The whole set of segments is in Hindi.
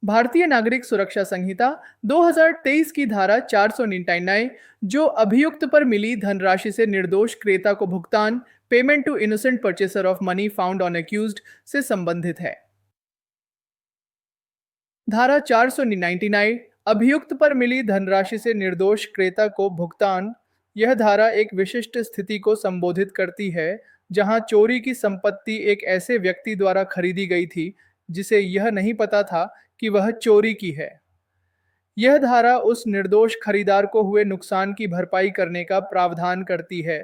भारतीय नागरिक सुरक्षा संहिता 2023 की धारा 499 जो अभियुक्त पर मिली धनराशि से निर्दोष क्रेता को भुगतान payment to innocent purchaser of money found on accused से संबंधित है। धारा 499 अभियुक्त पर मिली धनराशि से निर्दोष क्रेता को भुगतान। यह धारा एक विशिष्ट स्थिति को संबोधित करती है जहां चोरी की संपत्ति एक ऐसे व्यक्ति द्वारा खरीदी गई थी जिसे यह नहीं पता था कि वह चोरी की है। यह धारा उस निर्दोष खरीदार को हुए नुकसान की भरपाई करने का प्रावधान करती है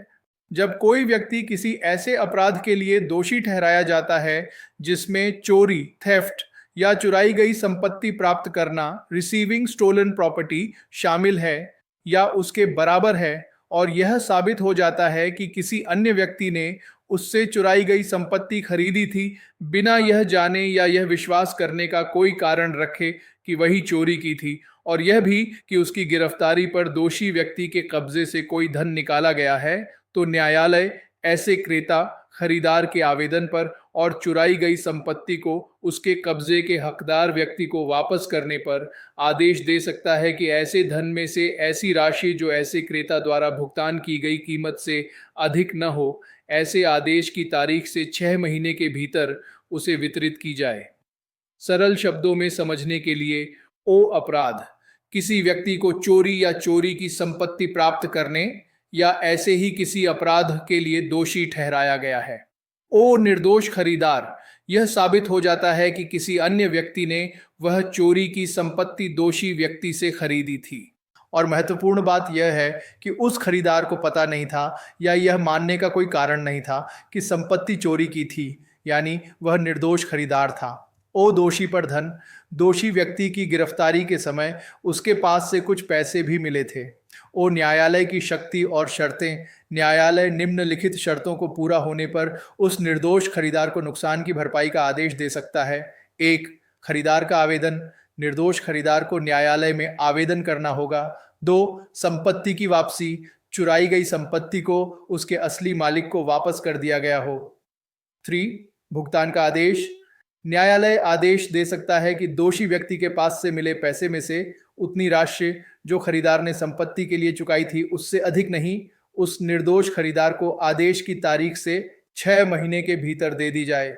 जब कोई व्यक्ति किसी ऐसे अपराध के लिए दोषी ठहराया जाता है जिसमें चोरी, थेफ्ट या चुराई गई संपत्ति प्राप्त करना, रिसीविंग स्टोलन प्रॉपर्टी शामिल है या उसके बराबर है, और यह साबित हो जाता है कि किसी अन्य व्यक्ति ने उससे चुराई गई संपत्ति खरीदी थी बिना यह जाने या यह विश्वास करने का कोई कारण रखे कि वही चोरी की थी, और यह भी कि उसकी गिरफ्तारी पर दोषी व्यक्ति के कब्जे से कोई धन निकाला गया है, तो न्यायालय ऐसे क्रेता खरीदार के आवेदन पर और चुराई गई संपत्ति को उसके कब्जे के हकदार व्यक्ति को वापस करने पर आदेश दे सकता है कि ऐसे धन में से ऐसी राशि जो ऐसे क्रेता द्वारा भुगतान की गई कीमत से अधिक न हो, ऐसे आदेश की तारीख से 6 महीने के भीतर उसे वितरित की जाए। सरल शब्दों में समझने के लिए, ओ अपराध किसी व्यक्ति को चोरी या चोरी की संपत्ति प्राप्त करने या ऐसे ही किसी अपराध के लिए दोषी ठहराया गया है। ओ निर्दोष खरीदार यह साबित हो जाता है कि किसी अन्य व्यक्ति ने वह चोरी की संपत्ति दोषी व्यक्ति से खरीदी थी, और महत्वपूर्ण बात यह है कि उस खरीदार को पता नहीं था या यह मानने का कोई कारण नहीं था कि संपत्ति चोरी की थी, यानी वह निर्दोष खरीदार था। ओ दोषी पर धन दोषी व्यक्ति की गिरफ्तारी के समय उसके पास से कुछ पैसे भी मिले थे। ओ न्यायालय की शक्ति और शर्तें न्यायालय निम्नलिखित शर्तों को पूरा होने पर उस निर्दोष खरीदार को नुकसान की भरपाई का आदेश दे सकता है। 1. खरीदार का आवेदन निर्दोष खरीदार को न्यायालय में आवेदन करना होगा। 2. संपत्ति की वापसी चुराई गई संपत्ति को उसके असली मालिक को वापस कर दिया गया हो। 3. भुगतान का आदेश न्यायालय आदेश दे सकता है कि दोषी व्यक्ति के पास से मिले पैसे में से उतनी राशि जो खरीदार ने संपत्ति के लिए चुकाई थी उससे अधिक नहीं, उस निर्दोष खरीदार को आदेश की तारीख से 6 महीने के भीतर दे दी जाए।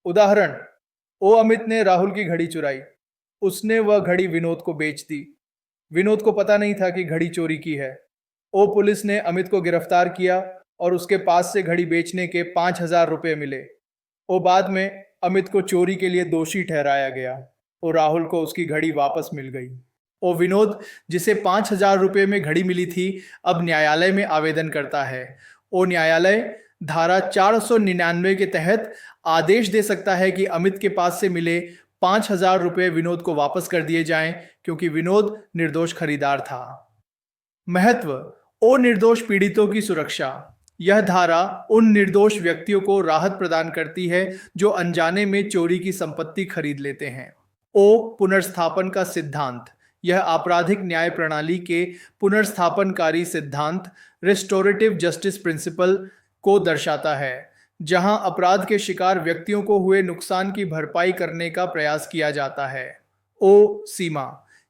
उदाहरण, ओ अमित ने राहुल की घड़ी चुराई। उसने वह घड़ी विनोद को बेच दी। विनोद को पता नहीं था कि घड़ी चोरी की है। ओ पुलिस ने अमित को गिरफ्तार किया और उसके पास से घड़ी बेचने के 5,000 रुपये मिले। ओ बाद में अमित को चोरी के लिए दोषी ठहराया गया। ओ राहुल को उसकी घड़ी वापस मिल गई। ओ विनोद जिसे 5,000 रुपये में घड़ी मिली थी अब न्यायालय में आवेदन करता है। ओ न्यायालय धारा 499 के तहत आदेश दे सकता है कि अमित के पास से मिले 5,000 रुपये विनोद को वापस कर दिए जाएं क्योंकि विनोद निर्दोष खरीदार था। महत्व, ओ निर्दोष पीड़ितों की सुरक्षा यह धारा उन निर्दोष व्यक्तियों को राहत प्रदान करती है जो अनजाने में चोरी की संपत्ति खरीद लेते हैं। ओ पुनर्स्थापन का सिद्धांत यह आपराधिक न्याय प्रणाली के पुनर्स्थापनकारी सिद्धांत रिस्टोरेटिव जस्टिस प्रिंसिपल को दर्शाता है, जहां अपराध के शिकार व्यक्तियों को हुए नुकसान की भरपाई करने का प्रयास किया जाता है। ओ सीमा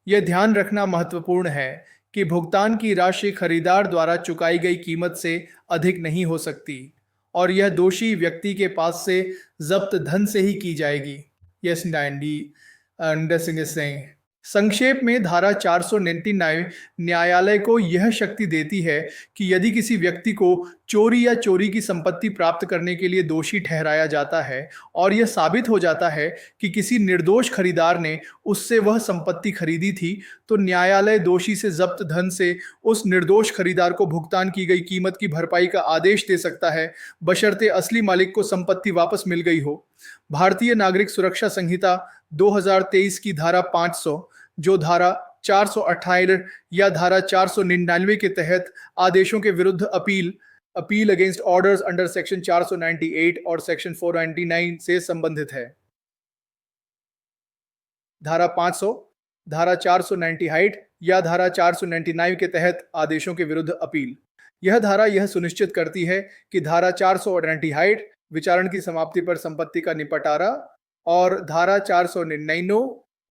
यह ध्यान रखना महत्वपूर्ण है कि भुगतान की राशि खरीदार द्वारा चुकाई गई कीमत से अधिक नहीं हो सकती और यह दोषी व्यक्ति के पास से जब्त धन से ही की जाएगी। Yes dandy Singh. संक्षेप में धारा 499 न्यायालय को यह शक्ति देती है कि यदि किसी व्यक्ति को चोरी या चोरी की संपत्ति प्राप्त करने के लिए दोषी ठहराया जाता है और यह साबित हो जाता है कि किसी निर्दोष खरीदार ने उससे वह संपत्ति खरीदी थी, तो न्यायालय दोषी से जब्त धन से उस निर्दोष खरीदार को भुगतान की गई कीमत की भरपाई का आदेश दे सकता है, बशर्ते असली मालिक को संपत्ति वापस मिल गई हो। भारतीय नागरिक सुरक्षा संहिता 2023 की धारा 500 जो धारा 428 या धारा 499 के तहत आदेशों के विरुद्ध appeal against orders under section 498 और सेक्शन 499 से संबंधित है। धारा 500, धारा 498 या धारा 499 के तहत आदेशों के विरुद्ध अपील। यह धारा यह सुनिश्चित करती है कि धारा 498 विचारण की समाप्ति पर संपत्ति का निपटारा और धारा 499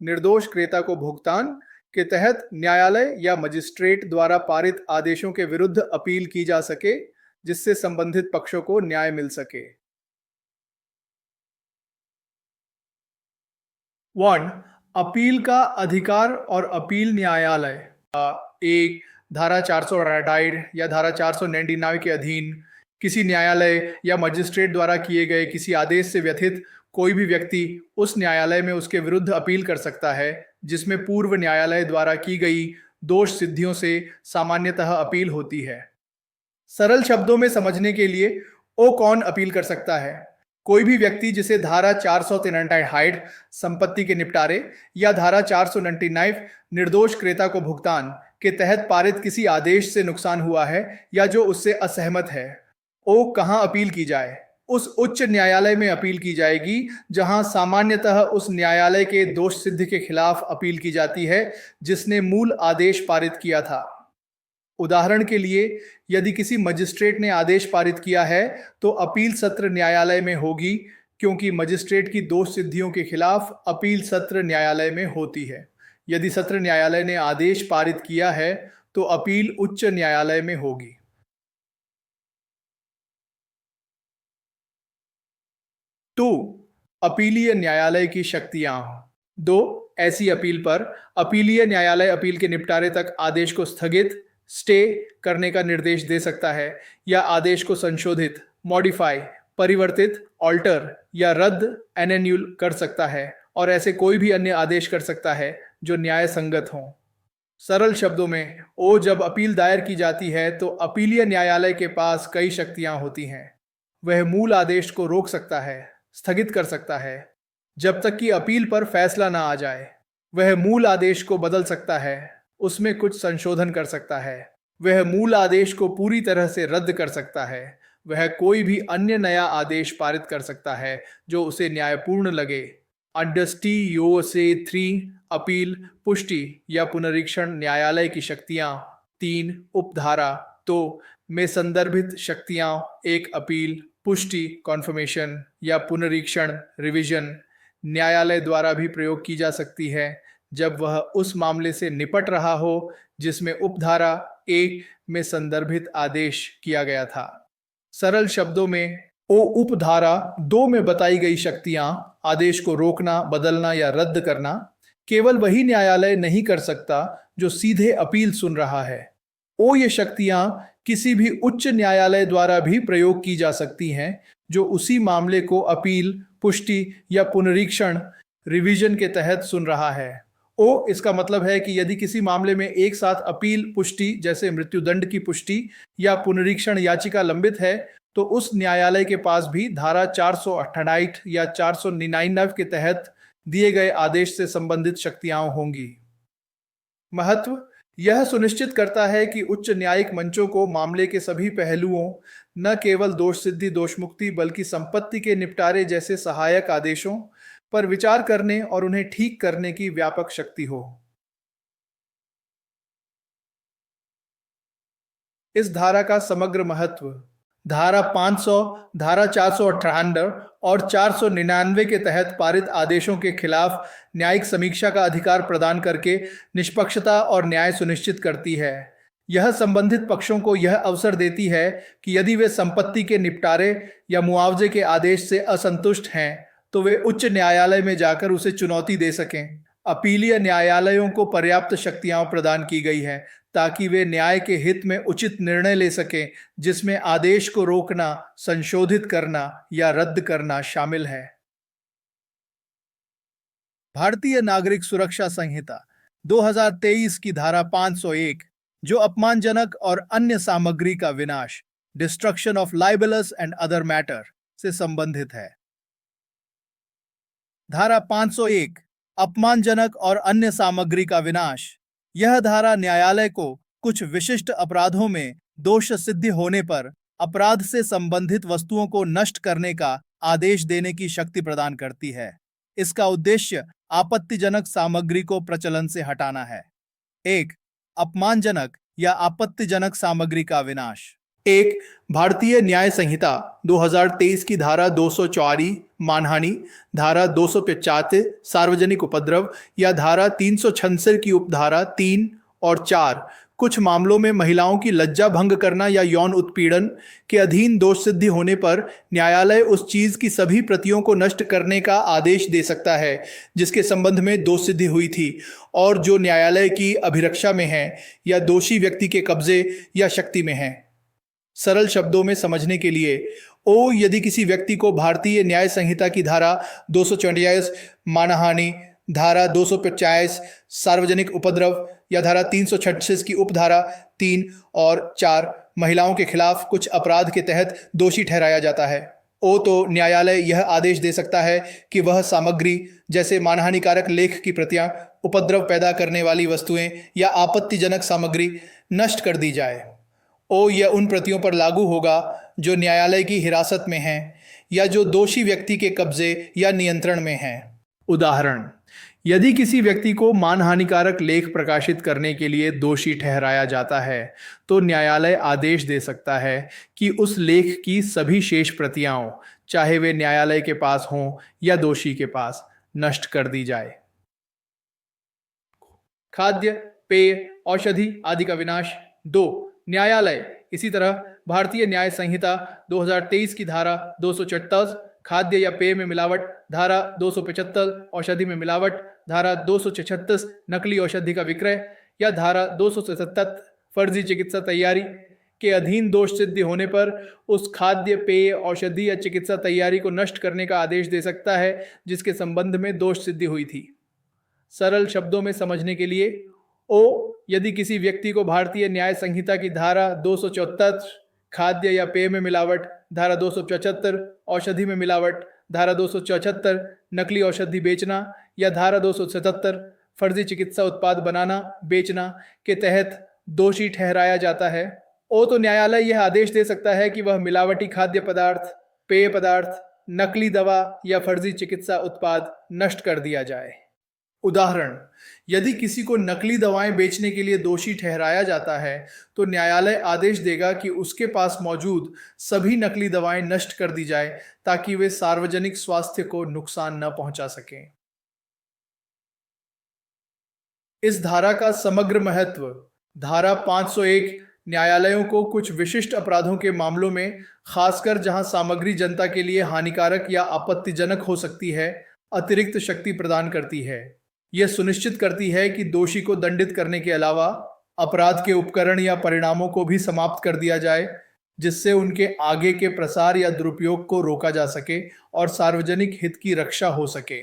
निर्दोष क्रेता को भुगतान के तहत न्यायालय या मजिस्ट्रेट द्वारा पारित आदेशों के विरुद्ध अपील की जा सके, जिससे संबंधित पक्षों को न्याय मिल सके। 1. अपील का अधिकार और अपील न्यायालय। एक, धारा 428 या धारा 499 के अधीन किसी न्यायालय या मजिस्ट्रेट द्वारा किए गए किसी आदेश से व्यथित कोई भी व्यक्ति उस न्यायालय में उसके विरुद्ध अपील कर सकता है जिसमें पूर्व न्यायालय द्वारा की गई दोष सिद्धियों से सामान्यतः अपील होती है। सरल शब्दों में समझने के लिए, कौन अपील कर सकता है? कोई भी व्यक्ति जिसे धारा 493 संपत्ति के निपटारे या धारा 499 निर्दोष क्रेता को भुगतान के तहत पारित किसी आदेश से नुकसान हुआ है या जो उससे असहमत है। कहाँ अपील की जाए? उस उच्च न्यायालय में अपील की जाएगी जहां सामान्यतः उस न्यायालय के दोष सिद्ध के खिलाफ अपील की जाती है जिसने मूल आदेश पारित किया था। उदाहरण के लिए, यदि किसी मजिस्ट्रेट ने आदेश पारित किया है तो अपील सत्र न्यायालय में होगी, क्योंकि मजिस्ट्रेट की दोष सिद्धियों के खिलाफ अपील सत्र न्यायालय में होती है। यदि सत्र न्यायालय ने आदेश पारित किया है तो अपील उच्च न्यायालय में होगी। 2. अपीलीय न्यायालय की शक्तियां। 2. ऐसी अपील पर अपीलीय न्यायालय अपील के निपटारे तक आदेश को स्थगित स्टे करने का निर्देश दे सकता है या आदेश को संशोधित मॉडिफाई परिवर्तित ऑल्टर या रद्द एनेन्यूल कर सकता है और ऐसे कोई भी अन्य आदेश कर सकता है जो न्याय संगत हों। सरल शब्दों में, जब अपील दायर की जाती है तो अपीलीय न्यायालय के पास कई शक्तियां होती हैं। वह मूल आदेश को रोक सकता है, स्थगित कर सकता है जब तक कि अपील पर फैसला ना आ जाए। वह मूल आदेश को बदल सकता है, उसमें कुछ संशोधन कर सकता है। वह मूल आदेश को पूरी तरह से रद्द कर सकता है। वह कोई भी अन्य नया आदेश पारित कर सकता है जो उसे न्यायपूर्ण लगे। अंडरस्टी यो से 3 अपील पुष्टि या पुनरीक्षण न्यायालय की शक्तियां। 3 उपधारा तो में संदर्भित शक्तियां। 1 अपील पुष्टि कॉन्फर्मेशन या पुनरीक्षण रिवीजन न्यायालय द्वारा भी प्रयोग की जा सकती है जब वह उस मामले से निपट रहा हो जिसमें उपधारा 1 में संदर्भित आदेश किया गया था। सरल शब्दों में, उपधारा 2 में बताई गई शक्तियां आदेश को रोकना, बदलना या रद्द करना केवल वही न्यायालय नहीं कर सकता जो सीधे अपील सुन रहा है। ये शक्तियां किसी भी उच्च न्यायालय द्वारा भी प्रयोग की जा सकती हैं जो उसी मामले को अपील पुष्टि या पुनरीक्षण रिवीजन के तहत सुन रहा है। इसका मतलब है कि यदि किसी मामले में एक साथ अपील पुष्टि जैसे मृत्युदंड की पुष्टि या पुनरीक्षण याचिका लंबित है तो उस न्यायालय के पास भी धारा 468 या 499 के तहत दिए गए आदेश से संबंधित शक्तियां होंगी। महत्व यह सुनिश्चित करता है कि उच्च न्यायिक मंचों को मामले के सभी पहलुओं, न केवल दोष सिद्धि दोष मुक्ति बल्कि संपत्ति के निपटारे जैसे सहायक आदेशों पर विचार करने और उन्हें ठीक करने की व्यापक शक्ति हो। इस धारा का समग्र महत्व धारा 500, धारा 498 और 499 के तहत पारित आदेशों के खिलाफ न्यायिक समीक्षा का अधिकार प्रदान करके निष्पक्षता और न्याय सुनिश्चित करती है। यह संबंधित पक्षों को यह अवसर देती है कि यदि वे संपत्ति के निपटारे या मुआवजे के आदेश से असंतुष्ट हैं तो वे उच्च न्यायालय में जाकर उसे चुनौती दे सकें। अपीलीय न्यायालयों को पर्याप्त शक्तियां प्रदान की गई हैं ताकि वे न्याय के हित में उचित निर्णय ले सकें जिसमें आदेश को रोकना, संशोधित करना या रद्द करना शामिल है। भारतीय नागरिक सुरक्षा संहिता 2023 की धारा 501 जो अपमानजनक और अन्य सामग्री का विनाश destruction of libellous and other matter से संबंधित है। धारा 501 अपमानजनक और अन्य सामग्री का विनाश। यह धारा न्यायालय को कुछ विशिष्ट अपराधों में दोष सिद्ध होने पर अपराध से संबंधित वस्तुओं को नष्ट करने का आदेश देने की शक्ति प्रदान करती है। इसका उद्देश्य आपत्तिजनक सामग्री को प्रचलन से हटाना है। 1. अपमानजनक या आपत्तिजनक सामग्री का विनाश। एक, भारतीय न्याय संहिता 2023 की धारा 204 मानहानि, धारा 275 सार्वजनिक उपद्रव या धारा 366 की उपधारा 3 और 4 कुछ मामलों में महिलाओं की लज्जा भंग करना या यौन उत्पीड़न के अधीन दोष सिद्धि होने पर न्यायालय उस चीज की सभी प्रतियों को नष्ट करने का आदेश दे सकता है जिसके संबंध में दोष सिद्धि हुई थी और जो न्यायालय की अभिरक्षा में है या दोषी व्यक्ति के कब्जे या शक्ति में है। सरल शब्दों में समझने के लिए, ओ यदि किसी व्यक्ति को भारतीय न्याय संहिता की धारा 244 मानहानि, धारा 250 सार्वजनिक उपद्रव या धारा 336 की उपधारा 3 और 4 महिलाओं के खिलाफ कुछ अपराध के तहत दोषी ठहराया जाता है, ओ तो न्यायालय यह आदेश दे सकता है कि वह सामग्री जैसे मानहानिकारक लेख की प्रतियां, उपद्रव पैदा करने वाली वस्तुएं या आपत्तिजनक सामग्री नष्ट कर दी जाए। ओ यह उन प्रतियों पर लागू होगा जो न्यायालय की हिरासत में हैं या जो दोषी व्यक्ति के कब्जे या नियंत्रण में हैं। उदाहरण, यदि किसी व्यक्ति को मानहानिकारक लेख प्रकाशित करने के लिए दोषी ठहराया जाता है तो न्यायालय आदेश दे सकता है कि उस लेख की सभी शेष प्रतियां, चाहे वे न्यायालय के पास हों या दोषी के पास, नष्ट कर दी जाए। खाद्य, पेय, औषधि आदि का विनाश। 2, न्यायालय इसी तरह भारतीय न्याय संहिता 2023 की धारा 274 खाद्य या पेय में मिलावट, धारा 275 औषधि में मिलावट, धारा 276 नकली औषधि का विक्रय या धारा 277 फर्जी चिकित्सा तैयारी के अधीन दोष सिद्धि होने पर उस खाद्य, पेय, औषधि या चिकित्सा तैयारी को नष्ट करने का आदेश दे सकता है जिसके संबंध में दोष सिद्धि हुई थी। सरल शब्दों में समझने के लिए, ओ यदि किसी व्यक्ति को भारतीय न्याय संहिता की धारा 274 खाद्य या पेय में मिलावट, धारा 275 औषधि में मिलावट, धारा 274 नकली औषधि बेचना या धारा 277 फर्जी चिकित्सा उत्पाद बनाना बेचना के तहत दोषी ठहराया जाता है, ओ तो न्यायालय यह आदेश दे सकता है कि वह मिलावटी खाद्य पदार्थ, पेय पदार्थ, नकली दवा या फर्जी चिकित्सा उत्पाद नष्ट कर दिया जाए। उदाहरण, यदि किसी को नकली दवाएं बेचने के लिए दोषी ठहराया जाता है तो न्यायालय आदेश देगा कि उसके पास मौजूद सभी नकली दवाएं नष्ट कर दी जाए ताकि वे सार्वजनिक स्वास्थ्य को नुकसान न पहुंचा सकें। इस धारा का समग्र महत्व। धारा 501 न्यायालयों को कुछ विशिष्ट अपराधों के मामलों में, खासकर जहां सामग्री जनता के लिए हानिकारक या आपत्तिजनक हो सकती है, अतिरिक्त शक्ति प्रदान करती है। यह सुनिश्चित करती है कि दोषी को दंडित करने के अलावा अपराध के उपकरण या परिणामों को भी समाप्त कर दिया जाए जिससे उनके आगे के प्रसार या दुरुपयोग को रोका जा सके और सार्वजनिक हित की रक्षा हो सके।